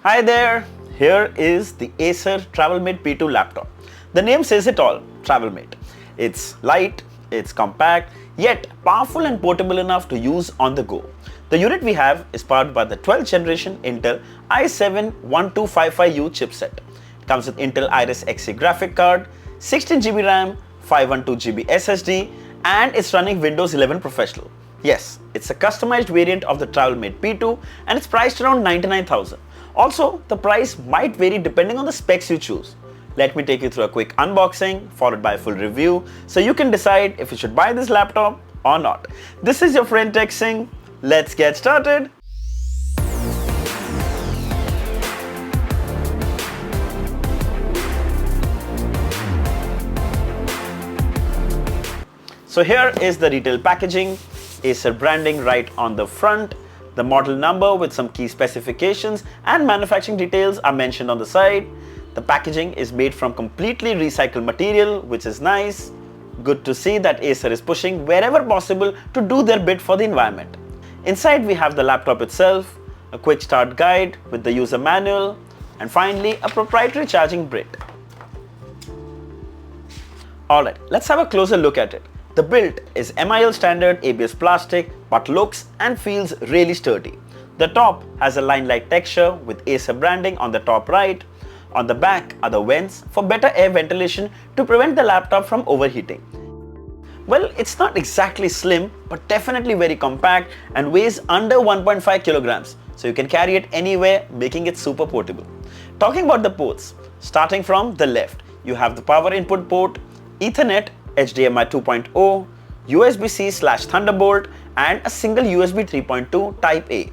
Hi there, here is the Acer TravelMate P2 laptop. The name says it all, TravelMate. It's light, it's compact, yet powerful and portable enough to use on the go. The unit we have is powered by the 12th generation Intel i7-1255U chipset. It comes with Intel Iris Xe graphic card, 16GB RAM, 512GB SSD, and it's running Windows 11 Professional. Yes, it's a customized variant of the TravelMate P2 and it's priced around 99,000. Also, the price might vary depending on the specs you choose. Let me take you through a quick unboxing followed by a full review so you can decide if you should buy this laptop or not. This is your friend Singh. Let's get started. So here is the retail packaging, Acer branding right on the front, the model number with some key specifications and manufacturing details are mentioned on the side. The packaging is made from completely recycled material, which is nice. Good to see that Acer is pushing wherever possible to do their bit for the environment. Inside we have the laptop itself, a quick start guide with the user manual, and finally a proprietary charging brick. Alright, let's have a closer look at it. The build is MIL standard ABS plastic but looks and feels really sturdy. The top has a line-like texture with Acer branding on the top right. On the back are the vents for better air ventilation to prevent the laptop from overheating. Well, it's not exactly slim but definitely very compact and weighs under 1.5 kilograms, so you can carry it anywhere, making it super portable. Talking about the ports, starting from the left, you have the power input port, Ethernet, HDMI 2.0, USB-C/Thunderbolt and a single USB 3.2 Type A.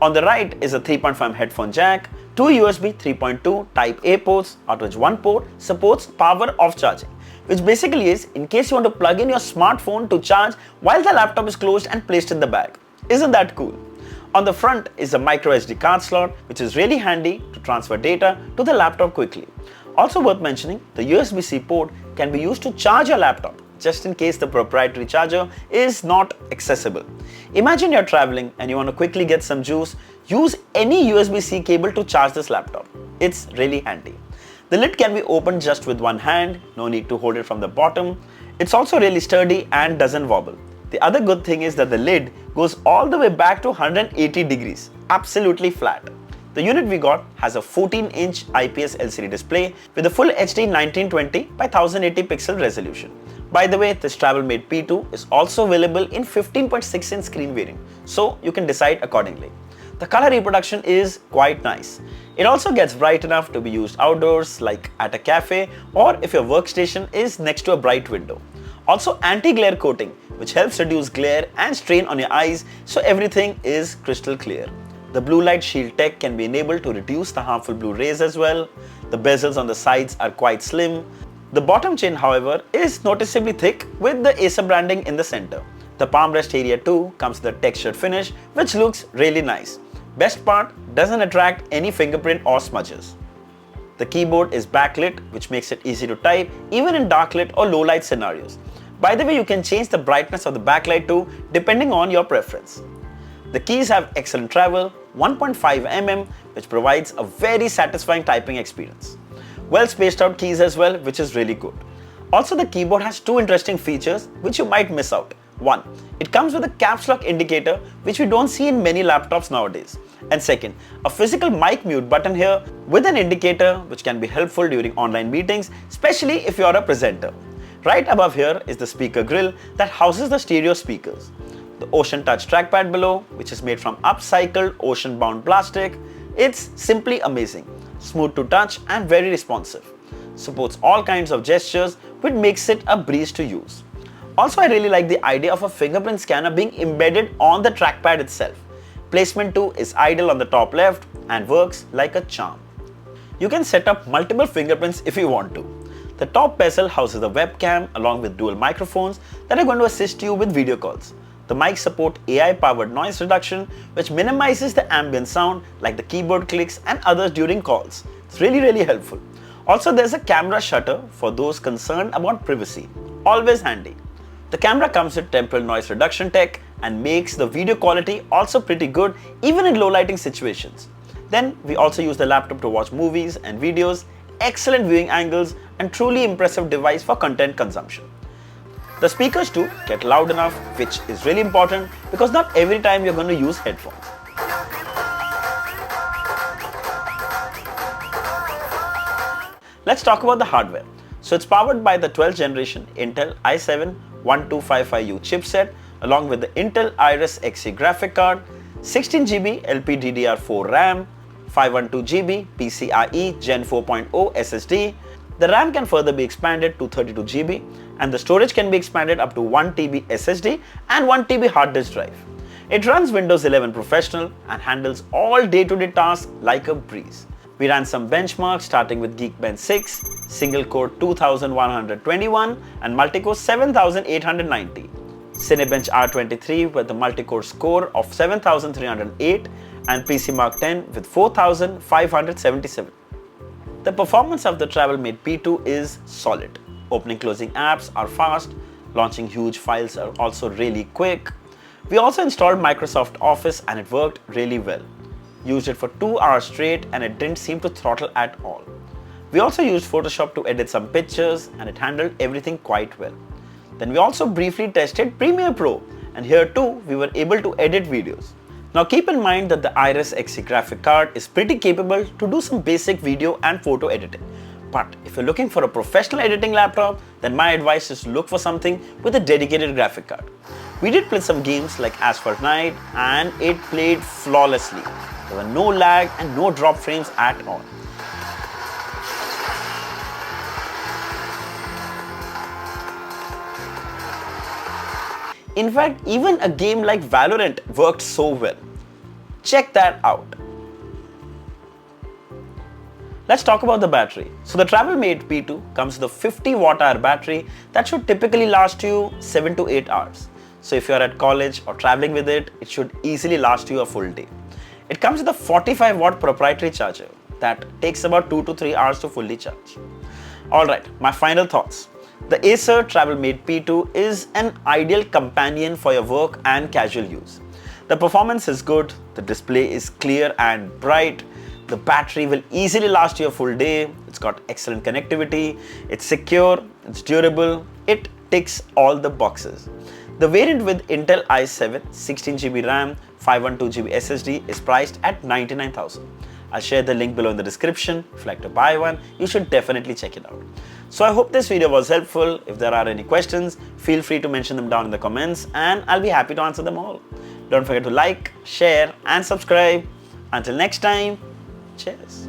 On the right is a 3.5 headphone jack, two USB 3.2 Type A ports, out of which one port supports power off charging, which basically is in case you want to plug in your smartphone to charge while the laptop is closed and placed in the bag. Isn't that cool? On the front is a micro SD card slot, which is really handy to transfer data to the laptop quickly. Also worth mentioning, the USB-C port can be used to charge your laptop just in case the proprietary charger is not accessible. Imagine you're traveling and you want to quickly get some juice, use any USB-C cable to charge this laptop. It's really handy. The lid can be opened just with one hand, no need to hold it from the bottom. It's also really sturdy and doesn't wobble. The other good thing is that the lid goes all the way back to 180 degrees, absolutely flat. The unit we got has a 14-inch IPS LCD display with a full HD 1920 by 1080 pixel resolution. By the way, this TravelMate P2 is also available in 15.6-inch screen variant, so you can decide accordingly. The color reproduction is quite nice. It also gets bright enough to be used outdoors like at a cafe or if your workstation is next to a bright window. Also anti-glare coating, which helps reduce glare and strain on your eyes so everything is crystal clear. The blue light shield tech can be enabled to reduce the harmful blue rays as well. The bezels on the sides are quite slim. The bottom chain, however, is noticeably thick with the Acer branding in the center. The palm rest area too comes with a textured finish which looks really nice. Best part, doesn't attract any fingerprint or smudges. The keyboard is backlit, which makes it easy to type even in dark lit or low light scenarios. By the way, you can change the brightness of the backlight too depending on your preference. The keys have excellent travel, 1.5 mm, which provides a very satisfying typing experience. Well spaced out keys as well, which is really good. Also, the keyboard has two interesting features which you might miss out. One, it comes with a caps lock indicator which we don't see in many laptops nowadays. And second, a physical mic mute button here with an indicator which can be helpful during online meetings, especially if you are a presenter. Right above here is the speaker grill that houses the stereo speakers. The Ocean Touch trackpad below, which is made from upcycled ocean-bound plastic. It's simply amazing, smooth to touch and very responsive. Supports all kinds of gestures, which makes it a breeze to use. Also, I really like the idea of a fingerprint scanner being embedded on the trackpad itself. Placement too is ideal on the top left and works like a charm. You can set up multiple fingerprints if you want to. The top bezel houses a webcam along with dual microphones that are going to assist you with video calls. The mics support AI-powered noise reduction, which minimizes the ambient sound like the keyboard clicks and others during calls. It's really helpful. Also, there's a camera shutter for those concerned about privacy. Always handy. The camera comes with temporal noise reduction tech and makes the video quality also pretty good even in low lighting situations. Then we also use the laptop to watch movies and videos, excellent viewing angles, and truly impressive device for content consumption. The speakers too get loud enough, which is really important because not every time you're going to use headphones. Let's talk about the hardware. So it's powered by the 12th generation Intel i7-1255U chipset along with the Intel Iris Xe graphic card, 16GB LPDDR4 RAM, 512GB PCIe Gen 4.0 SSD. The RAM can further be expanded to 32GB and the storage can be expanded up to 1TB SSD and 1TB hard disk drive. It runs Windows 11 Professional and handles all day-to-day tasks like a breeze. We ran some benchmarks starting with Geekbench 6, single core 2121 and multi-core 7890. Cinebench R23 with the multi-core score of 7308 and PCMark 10 with 4577. The performance of the TravelMate P2 is solid. Opening closing apps are fast, launching huge files are also really quick. We also installed Microsoft Office and it worked really well. Used it for 2 hours straight and it didn't seem to throttle at all. We also used Photoshop to edit some pictures and it handled everything quite well. Then we also briefly tested Premiere Pro and here too we were able to edit videos. Now keep in mind that the Iris Xe graphic card is pretty capable to do some basic video and photo editing. But if you're looking for a professional editing laptop, then my advice is to look for something with a dedicated graphic card. We did play some games like Asphalt Night and it played flawlessly. There were no lag and no drop frames at all. In fact, even a game like Valorant worked so well. Check that out. Let's talk about the battery. So the TravelMate P2 comes with a 50 watt-hour battery that should typically last you 7 to 8 hours. So if you're at college or traveling with it, it should easily last you a full day. It comes with a 45 watt proprietary charger that takes about 2 to 3 hours to fully charge. Alright, my final thoughts. The Acer TravelMate P2 is an ideal companion for your work and casual use. The performance is good, the display is clear and bright, the battery will easily last you a full day, it's got excellent connectivity, it's secure, it's durable, it ticks all the boxes. The variant with Intel i7, 16GB RAM, 512GB SSD is priced at $99,000. I'll share the link below in the description. If you'd like to buy one, you should definitely check it out. So I hope this video was helpful. If there are any questions, feel free to mention them down in the comments and I'll be happy to answer them all. Don't forget to like, share and subscribe. Until next time, cheers.